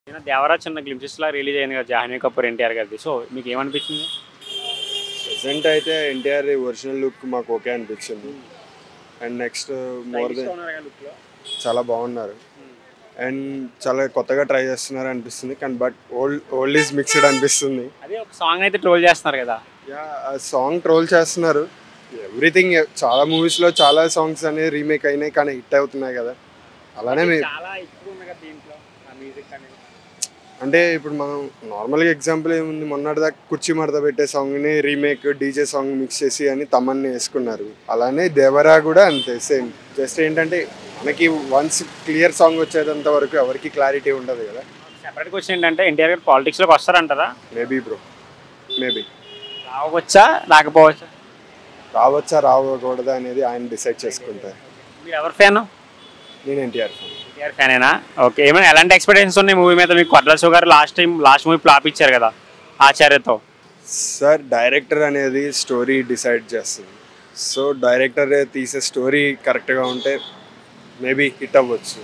నిన్న 'దేవరా' చిన్న గ్లింప్సెస్‌లా రిలీజ్ అయింది కదా! 'జాహ్నవి కపూర్', 'ఎన్టీఆర్' గారిది. సో, మీకేమనిపించింది? ప్రెజెంట్ అయితే ఎన్టీఆర్ ఒరిజినల్ లుక్ మాకు ఓకే అనిపించింది. అండ్ నెక్స్ట్ మోర్ దెన్ స్టైలిష్‌గా ఉన్నారు కదా లుక్‌లో. చాలా బాగున్నారు. అండ్ చాలా కొత్తగా ట్రై చేస్తున్నారు అనిపిస్తుంది. కానీ బట్ ఓల్డ్ ఈజ్ మిక్స్డ్ అనిపిస్తుంది. అదే ఒక సాంగ్ అయితే ట్రోల్ చేస్తున్నారు కదా! యా ఆ సాంగ్ ట్రోల్ చేస్తున్నారు. ఎవ్రీథింగ్ చాలా మూవీస్లో చాలా సాంగ్స్ అనేవి రీమేక్ అయినాయి కానీ హిట్ అవుతున్నాయి కదా. అలానే చాలా ఎక్కువ ఉంది కదా దీంట్లో ఆ మ్యూజిక్ అనేది. అంటే ఇప్పుడు మనం నార్మల్గా ఎగ్జాంపుల్ ఏముంది, మొన్నటిదాకా కుర్చీ మడత పెట్టే సాంగ్ని రీమేక్ డీజే సాంగ్ మిక్స్ చేసి అని తమన్ని వేసుకున్నారు. అలానే దేవరా కూడా అంతే సేమ్. జస్ట్ ఏంటంటే మనకి వన్స్ క్లియర్ సాంగ్ వచ్చేంత వరకు ఎవరికి క్లారిటీ ఉండదు కదా. సెపరేట్ క్వశ్చన్ ఏంటంటే 'ఎన్టీఆర్' గారు పాలిటిక్స్‌లోకి వస్తారంటారా? మేబీ బ్రో, మేబీ రావచ్చా రాకపోవచ్చా? రావచ్చా రావకూడదా అనేది ఆయన డిసైడ్ చేసుకుంటారు. మీరు ఎవరి ఫ్యాన్? నేను ఎన్టీఆర్. 'ఎన్టీఆర్' ఫ్యానేనా? ఓకే. ఏమైనా ఎలాంటి ఎక్స్పెక్టేషన్స్ ఉన్నాయి మూవీ మీద మీకు? కొట్ల శివ గారు లాస్ట్ మూవీ ఫ్లాప్ ఇచ్చారు కదా ఆచార్యతో. సార్ డైరెక్టర్ అనేది స్టోరీ డిసైడ్ చేస్తుంది. సో డైరెక్టర్ తీసే స్టోరీ కరెక్ట్గా ఉంటే మేబీ హిట్ అవ్వచ్చు.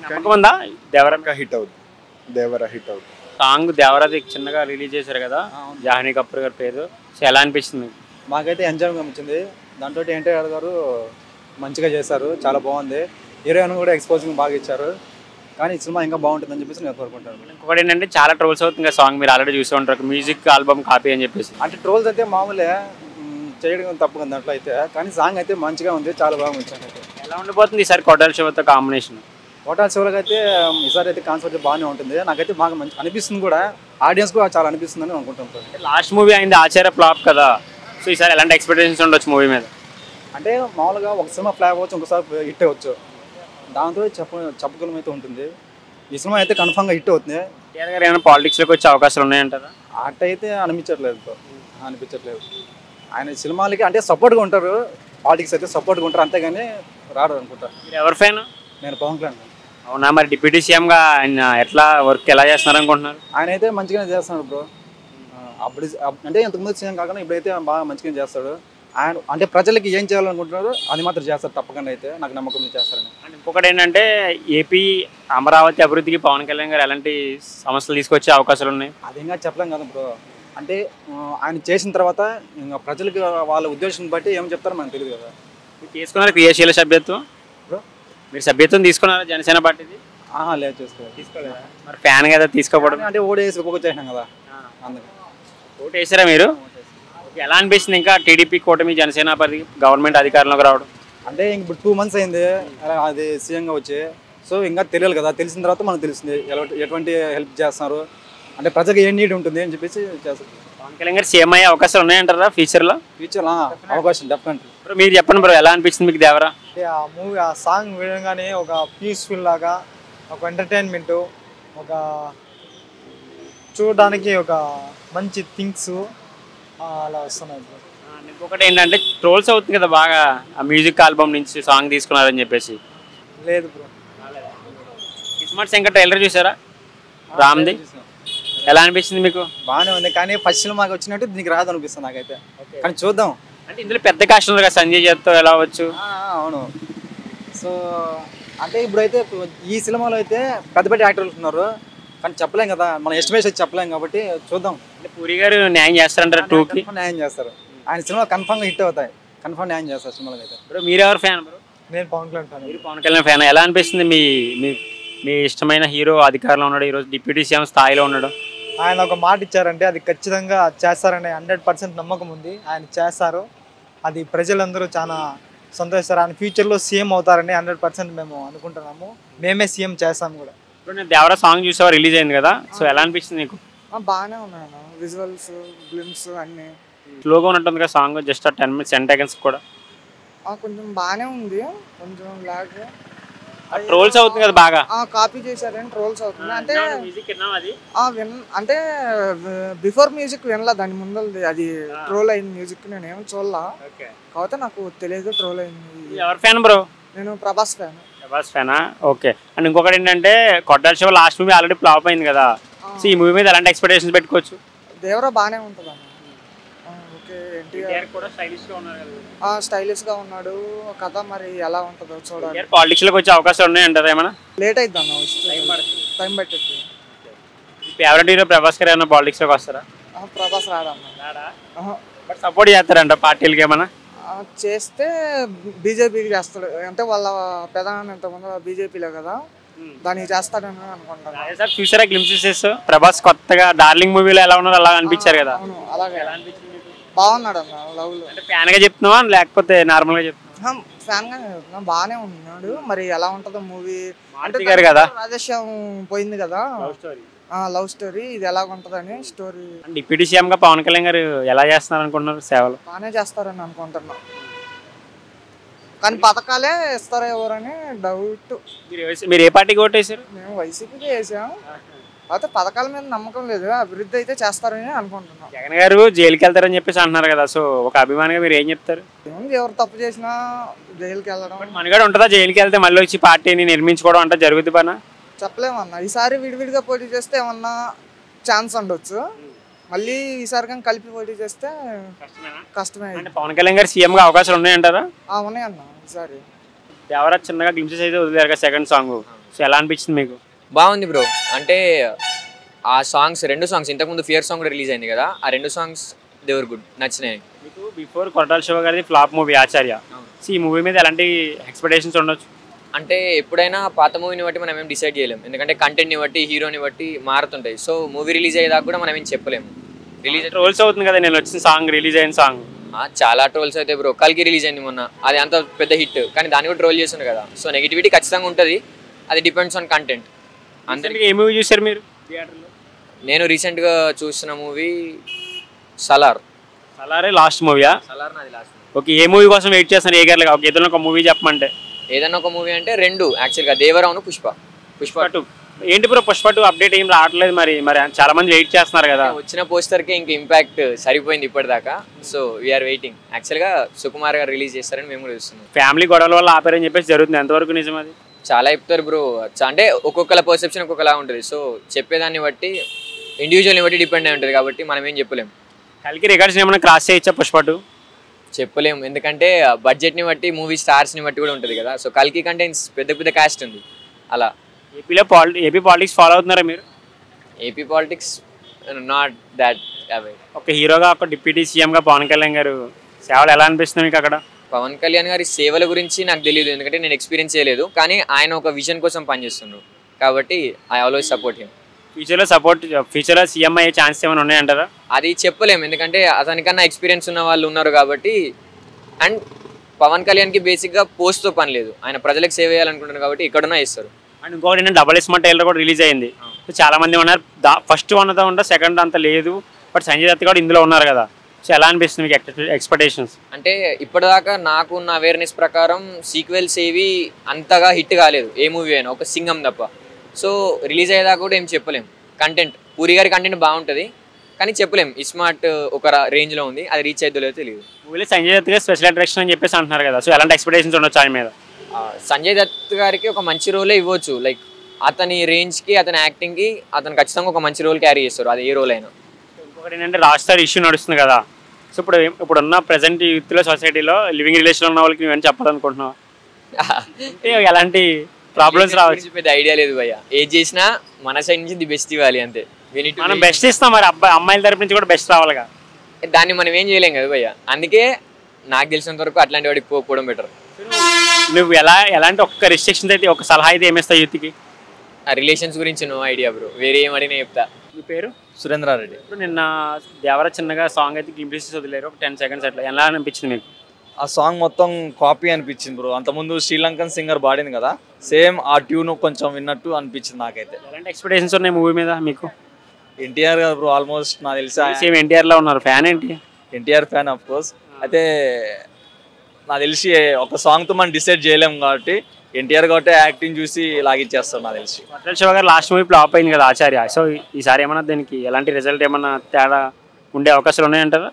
నమ్మకం ఉందా 'దేవరా'? ఇంకా హిట్ అవుతుంది, దేవరా హిట్ అవుతుంది. సాంగ్ 'దేవరా'ది చిన్నగా రిలీజ్ చేశారు కదా, 'జాహ్నవి కపూర్' గారి పేరు. సో ఎలా అనిపించింది? మాకైతే ఎంజాయ్గా అనిపించింది. దాంతో ఎన్టీఆర్ గారు మంచిగా చేశారు, చాలా బాగుంది. హీరోయిన్ కూడా ఎక్స్పోజింగ్ బాగా ఇచ్చారు. కానీ ఈ సినిమా ఇంకా బాగుంటుందని చెప్పేసి నేను కోరుకుంటాను. ఇంకొకటి ఏంటంటే చాలా ట్రోల్స్ అవుతుంది కదా సాంగ్, మీరు ఆల్రెడీ చూసి ఉంటారు, మ్యూజిక్ ఆల్బమ్ కాపీ అని చెప్పేసి. అంటే ట్రోల్స్ అయితే మామూలే, చేయడం తప్పు కదా దాంట్లో అయితే. కానీ సాంగ్ అయితే మంచిగా ఉంది, చాలా బాగా వచ్చాను అయితే. ఎలా ఉండిపోతుంది ఈసారి కొట్టాల శివతో కాంబినేషన్? హోటల్ షోలకు అయితే ఈసారి అయితే కాన్సెప్ట్ బాగానే ఉంటుంది. నాకైతే బాగా మంచి అనిపిస్తుంది కూడా, ఆడియన్స్ కూడా చాలా అనిపిస్తుందని అనుకుంటుంటాను. లాస్ట్ మూవీ అయింది ఆచార్య ఫ్లాప్ కదా, సో ఈసారి ఎలాంటి ఎక్స్పెక్టేషన్స్ ఉండొచ్చు మూవీ మీద? అంటే మామూలుగా ఒక సినిమా ఫ్లాప్ అవ్వచ్చు, ఇంకోసారి హిట్ అవ్వచ్చు. దాంతో చెప్పగలం అయితే ఉంటుంది. ఈ సినిమా అయితే కన్ఫామ్గా హిట్ అవుతుంది. ఎన్టీఆర్ గారు ఏమైనా పాలిటిక్స్లోకి వచ్చే అవకాశాలు ఉన్నాయంటారా? ఆట అయితే అనిపించట్లేదు. ఆయన సినిమాలకి అంటే సపోర్ట్గా ఉంటారు, పాలిటిక్స్ అయితే సపోర్ట్గా ఉంటారు, అంతేగాని రాడు అనుకుంటారు. మీరు ఎవరి ఫ్యాన్? నేను పవన్ కళ్యాణ్. అవునా? మరి డిప్యూటీ సీఎంగా ఆయన ఎట్లా వర్క్ ఎలా చేస్తున్నారు అనుకుంటున్నారు? ఆయన అయితే మంచిగానే చేస్తున్నాడు బ్రో. అప్పుడు అంటే ఇంతకుముందు సీఎం కాకుండా ఇప్పుడైతే బాగా మంచిగానే చేస్తాడు. ఆయన అంటే ప్రజలకి ఏం చేయాలనుకుంటున్నారో అది మాత్రం చేస్తారు తప్పకుండా, అయితే నాకు నమ్మకం చేస్తారని. అండ్ ఇంకొకటి ఏంటంటే ఏపీ అమరావతి అభివృద్ధికి పవన్ కళ్యాణ్ గారు ఎలాంటి సమస్యలు తీసుకొచ్చే అవకాశాలు ఉన్నాయి? అది ఇంకా చెప్పలేం కదా బ్రో. అంటే ఆయన చేసిన తర్వాత ఇంకా ప్రజలకి వాళ్ళ ఉద్దేశం బట్టి ఏం చెప్తారో మనకు తెలియదు కదా. మీరు తీసుకున్నారు క్రియాశీల సభ్యత్వం? బ్రో మీరు సభ్యత్వం తీసుకున్నారా జనసేన పార్టీది? లేదు తీసుకోలేదు. మరి ఫ్యాన్ కదా తీసుకోకూడదు అంటే ఓడేసి ఒక్కొక్క కదా, అందుకే. ఓటు వేసారా మీరు? ఓకే. ఎలా అనిపిస్తుంది ఇంకా టీడీపీ కూటమి జనసేన పార్టీ గవర్నమెంట్ అధికారంలోకి రావడం? అంటే ఇంక ఇప్పుడు 2 months అయింది అది సీఎంగా వచ్చి. సో ఇంకా తెలియాలి కదా, తెలిసిన తర్వాత మనకు తెలుస్తుంది ఎటువంటి హెల్ప్ చేస్తున్నారు, అంటే ప్రజలకు ఏం నీడ్ ఉంటుంది అని చెప్పేసి చేస్తారు. పవన్ కళ్యాణ్ గారు సీఎం అయ్యే అవకాశాలు ఉన్నాయంటారా ఫ్యూచర్లో? అవకాశం డెఫినెట్లీ. మీరు చెప్పండి బ్రో, ఎలా అనిపిస్తుంది మీకు 'దేవరా'? అంటే ఆ మూవీ ఆ సాంగ్ వినగానే ఒక పీస్ఫుల్ లాగా, ఒక ఎంటర్టైన్మెంట్, ఒక చూడడానికి ఒక మంచి థింగ్స్ అలా వస్తున్నాయి. ఇంకొకటి ఏంటంటే ట్రోల్స్ అవుతుంది కదా బాగా, ఆ మ్యూజిక్ ఆల్బమ్ నుంచి సాంగ్ తీసుకున్నారని చెప్పేసి. లేదు బ్రో. కిస్మత్ శంకర్ ట్రైలర్ చూసారా రామ్ది? ఎలా అనిపించింది మీకు? బాగానే ఉంది, కానీ ఫస్ట్ సినిమాకి వచ్చినట్టు దీనికి రాదు అనిపిస్తుంది నాకైతే. కానీ చూద్దాం. అంటే ఇందులో పెద్ద కాస్ట్ ఉన్నారు కదా, సంజయ్ దత్తో ఎలా అవ్వచ్చు? అవును. సో అంటే ఇప్పుడైతే ఈ సినిమాలో అయితే పెద్ద పెద్ద యాక్టర్లు ఉన్నారు, కానీ చెప్పలేం కదా, మన ఎస్టిమేషన్ చెప్పలేం కాబట్టి చూద్దాం. అంటే పూరి గారు న్యాయం చేస్తారంటారు 2కి? న్యాయం చేస్తారు, ఆయన సినిమా కన్ఫామ్గా హిట్ అవుతాయి, కన్ఫామ్ న్యాయం చేస్తారు సినిమాకి అయితే. బ్రో మీరు ఎవరు ఫ్యాన్ బ్రో? నేను పవన్ కళ్యాణ్ ఫ్యాన్. మీరు పవన్ కళ్యాణ్ ఫ్యాన్. ఎలా అనిపిస్తుంది మీ మీ ఇష్టమైన హీరో అధికారంలో ఉన్నాడు, ఈరోజు డిప్యూటీ సీఎం స్థాయిలో ఉన్నాడు? ఆయన ఒక మాట ఇచ్చారంటే అది ఖచ్చితంగా చేస్తారనే 100% నమ్మకం ఉంది. ఆయన చేస్తారు, అది ప్రజలందరూ చాలా సంతోషిస్తారు. ఆయన ఫ్యూచర్లో సీఎం అవుతారని 100% మేము అనుకుంటున్నాము. మేమే సీఎం చేస్తాం కూడా. ఇప్పుడు నేను 'దేవరా' సాంగ్ చూసావా, రిలీజ్ అయింది కదా, సో ఎలా అనిపిస్తుంది నీకు? బాగానే ఉన్నాను, విజువల్స్ గ్లిమ్స్ అన్నీ స్లోగా ఉన్నట్టుంది కదా సాంగ్, జస్ట్ 10 minutes 10 seconds కూడా. కొంచెం బాగానే ఉంది, కొంచెం లాగ్ ట్రోల్స్ అవుతుంది కదా బాగా. కాపీ చేశారని ట్రోల్స్ అవుతుంది. అంటే మ్యూజిక్ అది అంటే బిఫోర్ మ్యూజిక్ వినలా, దాని ముందు అది ట్రోల్ అయిన మ్యూజిక్ నేను ఏం చూడలా, కాకపోతే నాకు తెలియదు ట్రోల్ అయింది. ఎవరు ఫ్యాన్ బ్రో? నేను ప్రభాస్ ఫ్యాన్. ప్రభాస్ ఫ్యానా? ఓకే. అండ్ ఇంకొకటి ఏంటంటే Koratala Siva last movie already flop అయింది కదా, సో ఈ మూవీ మీద ఎలాంటి ఎక్స్పెక్టేషన్స్ పెట్టుకోవచ్చు? దేవరా బాగానే ఉంటుంది అన్న. ఓకే. ఎన్టీఆర్ కూడా స్టైలిష్గా ఉన్నారు కదా. స్టైలిష్గా ఉన్నాడు. కథ మరి ఎలా ఉంటుందో చూడాలి. పాలిటిక్స్లోకి వచ్చే అవకాశాలు ఉన్నాయంటారా ఏమైనా? లేట్ అవుతుంది అన్న, టైం పడుతుంది. ఫేవరెట్ హీరో ప్రభాస్ గారు ఏమైనా పాలిటిక్స్లోకి వస్తారా? ప్రభాస్ రాడన్న. బట్ సపోర్ట్ చేస్తారంట పార్టీలకి ఏమన్నా? చేస్తే బీజేపీకి చేస్తాడు, అంటే వాళ్ళ ప్రధాన ఇంతకుముందు బీజేపీలో కదా, దానికి చేస్తాడని అనుకుంటాను. సార్ చూసారా గ్లింప్సెస్? ప్రభాస్ కొత్తగా డార్లింగ్ మూవీలో ఎలా ఉన్నారో అలా అనిపించారు కదా. అవును, అలాగే బాగున్నాడు అన్న. లవ్లో అంటే ఫ్యాన్ గా చెప్తున్నావా లేకపోతే నార్మల్ గా చెప్తున్నావా? ఫ్యాన్ గా చెప్తున్నా, బాగానే ఉన్నాడు. మరి ఎలా ఉంటుందో మూవీ అంటే గారు కదా రాధేశ్యాం పోయింది కదా, లవ్ స్టోరీ, ఇది ఎలా ఉంటుందని స్టోరీ. డిప్యూటీ సీఎం గా పవన్ కళ్యాణ్ గారు ఎలా చేస్తున్నారు అనుకుంటున్నారు సేవలు? బాగానే చేస్తారని అనుకుంటున్నా, కానీ పథకాలే ఇస్తారో ఎవరని డౌట్. మీరు ఏ పార్టీకి ఓటేసారు? మేము వైసీపీకి వేసాం, అయితే పథకాల మీద నమ్మకం లేదు, అభివృద్ధి అయితే చేస్తారని అనుకుంటున్నాం. జగన్ గారు జైలుకి వెళ్తారని చెప్పేసి అంటున్నారు కదా, సో ఒక అభిమానిగా మీరు ఏం చెప్తారు? ఏముంది, ఎవరు తప్పు చేసినా జైలుకి వెళ్ళడం. మనగాడు ఉంటుందా జైలుకి వెళ్తే మళ్ళీ వచ్చి పార్టీని నిర్మించుకోవడం అంటే జరుగుద్ది పనా? చెప్పలేమన్నా, ఈసారి విడివిడిగా పోటీ చేస్తే ఏమన్నా ఛాన్స్ ఉండొచ్చు, మళ్ళీ ఈసారి కానీ కలిపి పోటీ చేస్తే కష్టమే. అంటే పవన్ కళ్యాణ్ గారు సీఎం గా అవకాశాలు ఉన్నాయంటారా? ఉన్నాయన్న. ఈసారి ఎవరైనా చిన్నగా గ్లింప్సెస్ అయితే వదిలేరు కదా సెకండ్ సాంగ్, సో ఎలా అనిపించింది మీకు? బాగుంది బ్రో. అంటే ఆ సాంగ్స్, 2 సాంగ్స్, ఇంతకుముందు ఫియర్ సాంగ్ కూడా రిలీజ్ అయింది కదా, ఆ 2 సాంగ్స్ దేవర్ గుడ్, నచ్చినాయి. మీకు బిఫోర్ కొరటాల శివ గారిది ఫ్లాప్ మూవీ ఆచార్య, సో ఈ మూవీ మీద ఎలాంటి ఎక్స్పెక్టేషన్స్ ఉండొచ్చు? అంటే ఎప్పుడైనా పాత మూవీని బట్టి మనం ఏం డిసైడ్ చేయలేము, ఎందుకంటే కంటెంట్ని బట్టి హీరోని బట్టి మారుతుంటాయి. సో మూవీ రిలీజ్ అయ్యేదాకా కూడా మనం ఏం చెప్పలేము. రిలీజ్ ట్రోల్స్ అవుతుంది కదా నేను వచ్చిన సాంగ్, రిలీజ్ అయిన సాంగ్ చాలా ట్రోల్స్ అయితే బ్రో. కల్కి రిలీజ్ అయింది మొన్న, అది అంత పెద్ద హిట్, కానీ దాన్ని కూడా ట్రోల్ చేస్తుంది కదా. సో నెగిటివిటీ ఖచ్చితంగా ఉంటుంది, అది డిపెండ్స్ ఆన్ కంటెంట్. అందరికి ఏ మూవీ చూసారు మీరు థియేటర్లో? నేను రీసెంట్గా చూసిన మూవీ సలార్. సలారే లాస్ట్ మూవీయా? సలార్ నాది లాస్ట్. ఓకే, ఏ మూవీ కోసం వెయిట్ చేస్తున్నారు ఏగర్లుగా? ఒక ఏదైనా ఒక మూవీ చెప్పమంటే. ఏదన్నా ఒక మూవీ అంటే 2 యాక్చువల్గా, దేవరావును పుష్ప. పుష్ప 2 ఏంటి బ్రో? పుష్ప 2 అప్డేట్ ఏం రావట్లేదు, మరి చాలా మంది వెయిట్ చేస్తున్నారు కదా. వచ్చిన పోస్టర్కే ఇంక ఇంపాక్ట్ సరిపోయింది ఇప్పటిదాకా. So we are waiting. యాక్చువల్గా సుకుమార్ గారు రిలీజ్ చేస్తారని మేము కూడా చూస్తున్నాం. ఫ్యామిలీ గొడవల వల్ల ఆపారని చెప్పేసి జరుగుతుంది, ఎంతవరకు నిజం అది? చాలా చెప్తారు బ్రో, అంటే ఒక్కొక్కల పర్సెప్షన్ ఒక్కొక్కలా ఉంటుంది. సో చెప్పేదాన్ని బట్టి ఇండివిజువల్ని బట్టి డిపెండ్ అయి ఉంటుంది, కాబట్టి మనం ఏం చెప్పలేము. కల్కి రికార్డ్స్ ఏమైనా క్రాస్ చేయొచ్చా పుష్ప 2? చెప్పలేము, ఎందుకంటే బడ్జెట్ని బట్టి, మూవీ స్టార్స్ని బట్టి కూడా ఉంటుంది కదా. సో కల్కి కంటే పెద్ద పెద్ద కాస్ట్ ఉంది అలా. ఏపీ పాలిటిక్స్ ఫాలో అవుతున్నారా మీరు? ఏపీ పాలిటిక్స్ నాట్ దాట్ అవే. ఒక హీరోగా, ఒక డిప్యూటీ సీఎంగా పవన్ కళ్యాణ్ గారు సేవలు ఎలా అనిపిస్తుంది మీకు అక్కడ? పవన్ కళ్యాణ్ గారి సేవల గురించి నాకు తెలియదు, ఎందుకంటే నేను ఎక్స్పీరియన్స్ చేయలేదు, కానీ ఆయన ఒక విజన్ కోసం పనిచేస్తున్నారు కాబట్టి ఐ ఆల్వేస్ సపోర్ట్ హిమ్. ఫ్యూచర్లో సీఎం అయ్యే ఛాన్స్ ఏమైనా ఉన్నాయంటారా? అది చెప్పలేము, ఎందుకంటే అతనికన్నా ఎక్స్పీరియన్స్ ఉన్న వాళ్ళు ఉన్నారు కాబట్టి. అండ్ పవన్ కళ్యాణ్కి బేసిక్గా పోస్ట్తో పని లేదు, ఆయన ప్రజలకు సేవ చేయాలనుకుంటున్నారు కాబట్టి ఎక్కడున్నా ఇస్తారు. అండ్ ఇంకోటి ఏంటంటే డబల్ స్మార్ట్ టైలర్ కూడా రిలీజ్ అయింది. చాలా మంది ఉన్నారు ఫస్ట్ ఉన్నదా ఉందా, సెకండ్ అంత లేదు, బట్ సంజయ్ దత్ కూడా ఇందులో ఉన్నారు కదా. సో ఎలా అనిపిస్తుంది మీకు ఎక్స్పెక్టేషన్స్? అంటే ఇప్పటిదాకా నాకున్న అవేర్నెస్ ప్రకారం సీక్వెల్స్ ఏవి అంతగా హిట్ కాలేదు, ఏ మూవీ అయినా, ఒక సింగం తప్ప. సో రిలీజ్ అయ్యేదాకా కూడా ఏం చెప్పలేం. కంటెంట్, పూరి గారి కంటెంట్ బాగుంటుంది, కానీ చెప్పలేం ఇస్మార్ట్ ఒక రేంజ్లో ఉంది, అది రీచ్ అయిద్దో లేదో తెలియదు. మూవీలో సంజయ్ దత్ గారు స్పెషల్ అట్రాక్షన్ అని చెప్పేసి అంటున్నారు కదా, సో ఎలాంటి ఎక్స్పెక్టేషన్స్ ఉండొచ్చు ఆయన మీద? సంజయ్ దత్ గారికి ఒక మంచి రోలే ఇవ్వచ్చు, లైక్ అతని రేంజ్కి, అతని యాక్టింగ్కి అతను ఖచ్చితంగా ఒక మంచి రోల్ క్యారీ చేస్తారు, అది ఏ రోల్ అయినా. ఇంకొకటి ఏంటంటే రాజ్‌స్టార్ ఇష్యూ నడుస్తుంది కదా, సో ఇప్పుడున్న ప్రజెంట్ యూత్లో, సొసైటీలో లివింగ్ రిలేషన్లో ఉన్న వాళ్ళకి నువ్వేం చెప్పాలనుకుంటున్నావు? అంటే ఎలాంటి ప్రాబ్లమ్స్ రావచ్చు? పెద్ద ఐడియా లేదు భయ్య, ఏది చేసినా మన సైడ్ నుంచి ది బెస్ట్ ఇవ్వాలి అంతే. మనం బెస్ట్ ఇస్తాం, మరి అమ్మాయిల తరపు నుంచి కూడా బెస్ట్ రావాలిగా. దాన్ని మనం ఏం చేయలేం కదా భయ్య, అందుకే నాకు తెలిసినంత వరకు అట్లాంటి వాడికి పోవడం బెటర్. నువ్వు ఎలాంటి ఒక్క రిస్ట్రిక్షన్స్ అయితే, ఒక సలహా అయితే ఏమిస్తావు యూత్కి? ఆ రిలేషన్స్ గురించి నో ఐడియా బ్రో, వేరే ఏం అడిగినా చెప్తా. మీ పేరు? సురేంద్రారెడ్డి. ఇప్పుడు నిన్న దేవరా చిన్నగా సాంగ్ అయితే గ్లింప్సెస్ వదిలేరు, ఒక 10 seconds అట్లా, ఎలా అనిపించింది మీకు? ఆ సాంగ్ మొత్తం కాపీ అనిపించింది బ్రో, అంతకుముందు శ్రీలంకన్ సింగర్ పాడింది కదా, సేమ్ ఆ ట్యూన్ కొంచెం విన్నట్టు అనిపించింది నాకైతే. ఎలాంటి ఎక్స్పెక్టేషన్స్ ఉన్నాయి మూవీ మీద మీకు? ఎన్టీఆర్ కదా బ్రో, ఆల్మోస్ట్ నాకు తెలిసి సేమ్ ఎన్టీఆర్లో ఉన్నారు, ఫ్యాన్ ఏంటి? NTR fan of course. అయితే నాకు తెలిసి ఒక సాంగ్తో మనం డిసైడ్ చేయలేము కాబట్టి ఎన్టీఆర్ కాబట్టి యాక్టింగ్ చూసి లాగిచ్చేస్తాం నాకు తెలిసి. కొరటాల శివ గారు లాస్ట్ మూవీ ఫ్లాప్ అయింది కదా ఆచార్య, సో ఈసారి ఏమన్నా దీనికి ఎలాంటి రిజల్ట్ ఏమన్నా తేడా ఉండే అవకాశాలు ఉన్నాయంటారా?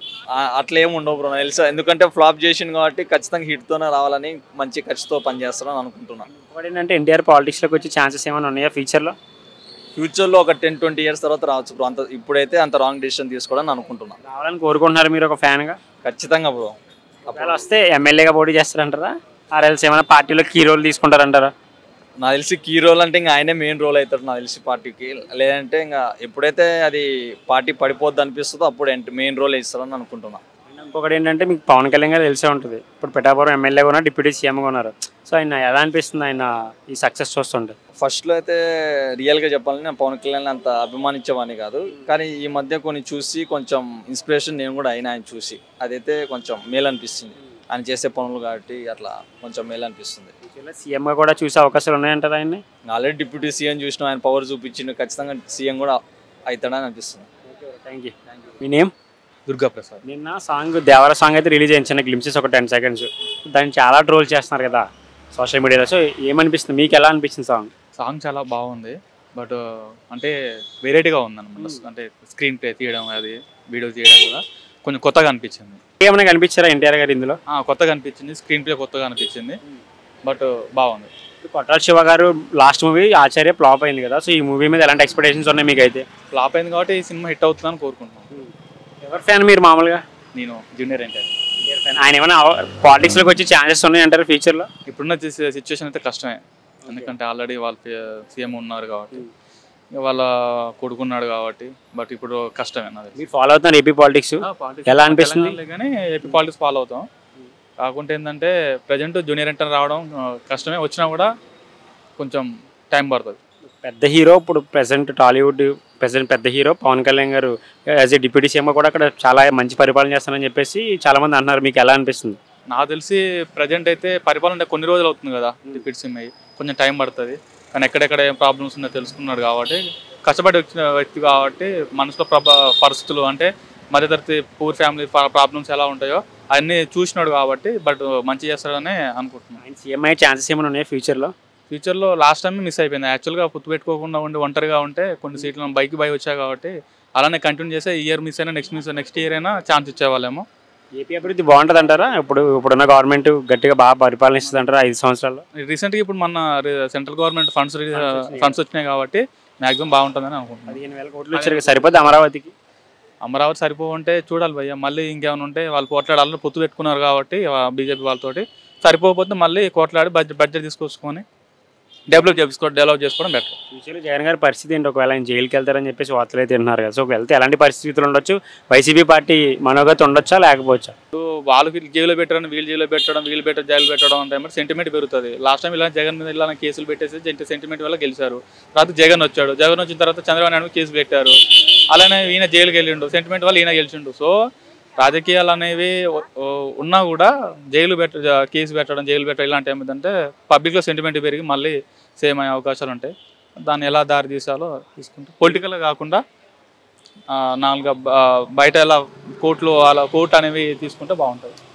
అట్లా ఏమి ఉండవు బ్రో నాకు తెలుసు, ఎందుకంటే ఫ్లాప్ చేసింది కాబట్టి ఖచ్చితంగా హిట్తోనే రావాలని మంచి ఖర్చుతో పనిచేస్తారని అనుకుంటున్నాను. ఇంకోటి ఏంటంటే ఎన్టీఆర్ పాలిటిక్స్లోకి వచ్చే ఛాన్సెస్ ఏమైనా ఉన్నాయా ఫ్యూచర్లో? ఫ్యూచర్లో ఒక 10-20 years తర్వాత రావచ్చు బ్రో, అంత ఇప్పుడైతే అంత రాంగ్ డిసిషన్ తీసుకోవడానికి అనుకుంటున్నాను. రావాలని కోరుకుంటున్నారు మీరు ఒక ఫ్యాన్గా? ఖచ్చితంగా బ్రో. ఒకవేళ వస్తే ఎమ్మెల్యేగా పోటీ చేస్తారంటారా, ఆర్ఎల్స్ ఏమైనా పార్టీలో కీ రోల్ తీసుకుంటారంటారా? నాకు తెలిసి కీ రోల్ అంటే ఇంకా ఆయనే మెయిన్ రోల్ అవుతాడు నాకు తెలిసి పార్టీకి. లేదంటే ఇంకా ఎప్పుడైతే అది పార్టీ పడిపోద్ది అనిపిస్తుందో అప్పుడు మెయిన్ రోల్ ఇస్తారని అనుకుంటున్నా. ఇంకొకటి ఏంటంటే మీకు పవన్ కళ్యాణ్ గారు తెలిసే ఉంటుంది. ఇప్పుడు పిఠాపురం ఎమ్మెల్యేగా ఉన్నారు, డిప్యూటీ సీఎంగా ఉన్నారు. సో ఆయన ఎలా అనిపిస్తుంది ఆయన ఈ సక్సెస్ చూస్తుంటే? ఫస్ట్లో అయితే రియల్గా చెప్పాలని నేను పవన్ కళ్యాణ్ అంత అభిమానించేవాడిని కాదు. కానీ ఈ మధ్య కొన్ని చూసి కొంచెం ఇన్స్పిరేషన్ నేను కూడా అయినా ఆయన చూసి. అదైతే కొంచెం మేలు అనిపిస్తుంది ఆయన చేసే పనులు కాబట్టి. అట్లా కొంచెం మేలు అనిపిస్తుంది. సీఎంగా కూడా చూసే అవకాశాలు ఉన్నాయంటారు ఆయన్ని? ఆల్రెడీ డిప్యూటీ సీఎం చూసిన ఆయన పవర్ చూపించిండు, ఖచ్చితంగా సీఎం కూడా అవుతాడని అనిపిస్తుంది. Thank you. Me name? Durga Prasad. నిన్న సాంగ్ దేవర సాంగ్ అయితే రిలీజ్ అయింది, చిన్న గ్లిమ్సెస్ ఒక 10 seconds. దాన్ని చాలా ట్రోల్ చేస్తున్నారు కదా సోషల్ మీడియాలో. సో ఏమనిపిస్తుంది మీకు, ఎలా అనిపించింది సాంగ్? సాంగ్ చాలా బాగుంది, బట్ అంటే వెరైటీగా ఉందన్నమాట. అంటే స్క్రీన్ ప్లే తీయడం, అది వీడియో తీయడం కూడా కొంచెం కొత్తగా అనిపించింది. ఏమైనా కనిపించారా ఎన్టీఆర్ గారు ఇందులో? కొత్తగా అనిపించింది, స్క్రీన్ ప్లే కొత్తగా అనిపించింది, బట్ బాగుంది. కొట్టాల శివ గారు లాస్ట్ మూవీ ఆచార్య ఫ్లాప్ అయింది కదా, సో ఈ మూవీ మీద ఎలాంటి ఎక్స్పెక్టేషన్స్ ఉన్నాయి మీకు? అయితే ఫ్లాప్ అయింది కాబట్టి ఈ సినిమా హిట్ అవుతుందని కోరుకుంటున్నాను. ఎవరి ఫ్యాన్ మీరు మామూలుగా? నేను జూనియర్ ఎన్టీఆర్. ఆయన ఏమైనా పాలిటిక్స్లోకి వచ్చే ఛాన్సెస్ ఉన్నాయి అంటారు ఫ్యూచర్లో? ఇప్పుడున్న సిచ్యువేషన్ అయితే కష్టమే, ఎందుకంటే ఆల్రెడీ వాళ్ళ సీఎం ఉన్నారు కాబట్టి, వాళ్ళ కొడుకున్నాడు కాబట్టి. బట్ ఇప్పుడు కష్టమే. మీరు ఫాలో అవుతున్నారు ఏపీ పాలిటిక్స్, ఎలా అనిపిస్తుంది? కానీ ఏపీ పాలిటిక్స్ ఫాలో అవుతాం. కాకుంటే ఏంటంటే ప్రజెంట్ జూనియర్ ఎన్టీఆర్ రావడం కష్టమే, వచ్చినా కూడా కొంచెం టైం పడుతుంది. పెద్ద హీరో ఇప్పుడు ప్రెసెంట్ టాలీవుడ్ పెద్ద హీరో పవన్ కళ్యాణ్ గారు యాజ్ ఏ డిప్యూటీ సీఎం కూడా అక్కడ చాలా మంచి పరిపాలన చేస్తానని చెప్పేసి చాలా మంది అంటున్నారు. మీకు ఎలా అనిపిస్తుంది? నాకు తెలిసి ప్రజెంట్ అయితే పరిపాలన కొన్ని రోజులు అవుతుంది కదా డిప్యూటీ సీఎం అయ్యి, కొంచెం టైం పడుతుంది. కానీ ఎక్కడెక్కడ ఏం ప్రాబ్లమ్స్ ఉన్నాయో తెలుసుకున్నాడు కాబట్టి, కష్టపడి వచ్చిన వ్యక్తి కాబట్టి మనసులో పరిస్థితులు అంటే మధ్యతరగతి పూర్ ఫ్యామిలీ ప్రాబ్లమ్స్ ఎలా ఉంటాయో అన్నీ చూసినాడు కాబట్టి, బట్ మంచి చేస్తాడని అనుకుంటున్నాను. ఆయన సీఎం అయ్యే ఛాన్సెస్ ఏమైనా ఉన్నాయి ఫ్యూచర్లో? లాస్ట్ టైం మిస్ అయిపోయింది. యాక్చువల్గా పొత్తు పెట్టుకోకుండా ఉండి ఒంటరిగా ఉంటే కొన్ని సీట్లు బైక్ వచ్చాయి కాబట్టి అలానే కంటిన్యూ చేస్తే ఈ ఇయర్ మిస్ అయినా నెక్స్ట్ ఇయర్ అయినా ఛాన్స్ ఇచ్చేవాళ్ళేమో. ఏపీ అభివృద్ధి బాగుంటుంది అంటారా? ఇప్పుడున్న గవర్నమెంట్ గట్టిగా బాగా పరిపాలన ఇస్తుంది అంటారా 5 సంవత్సరాల్లో? రీసెంట్గా ఇప్పుడు మన సెంట్రల్ గవర్నమెంట్ ఫండ్స్ వచ్చినాయి కాబట్టి మ్యాక్సిమం బాగుంటుందని అనుకుంటున్నాను. 15,000 కోట్లు వచ్చారు, సరిపోద్ది అమరావతికి? అమరావతి సరిపోవంటే చూడాలి భయ్య, మళ్ళీ ఇంకేమైనా ఉంటే వాళ్ళు పోట్లాడాలని పొత్తు పెట్టుకున్నారు కాబట్టి బీజేపీ వాళ్ళతోటి. సరిపోకపోతే మళ్ళీ కోట్లాడి బడ్జెట్ తీసుకొచ్చుకొని డెవలప్ చేసుకోవడం బెటర్. ఫ్యూచర్లో జగన్ గారి పరిస్థితి ఏంటి? ఒకవేళ ఆయన జైలుకి వెళ్తారని చెప్పేసి వార్తలు అయితే తింటున్నారు కదా, సో వెళ్తే ఎలాంటి పరిస్థితులు ఉండొచ్చు? వైసీపీ పార్టీ మనోగతి ఉండొచ్చా లేకపోవచ్చా? వాళ్ళకి జైలు పెట్టడం, వీళ్ళు జైలు పెట్టడం అంటే సెంటిమెంట్ పెరుగుతుంది. లాస్ట్ టైం ఇలా జగన్ మీద ఇలా కేసులు పెట్టేసి సెంటిమెంట్ వల్ల గెలిచారు. తర్వాత జగన్ వచ్చిన తర్వాత చంద్రబాబు నాయుడు కేసు పెట్టారు. అలానే ఈయన జైలుకి వెళ్ళిండు, సెంటిమెంట్ వల్ల ఈయన గెలిచిండు. సో రాజకీయాలు అనేవి ఉన్నా కూడా కేసు పెట్టడం, జైలు పెట్టడం ఇలాంటి ఏమిటంటే పబ్లిక్లో సెంటిమెంట్ పెరిగి మళ్ళీ సేమ్ అయ్యే అవకాశాలు ఉంటాయి. దాన్ని ఎలా దారి తీసాలో తీసుకుంటే పొలిటికల్గా కాకుండా బయట ఎలా కోర్టు అనేవి తీసుకుంటే బాగుంటుంది.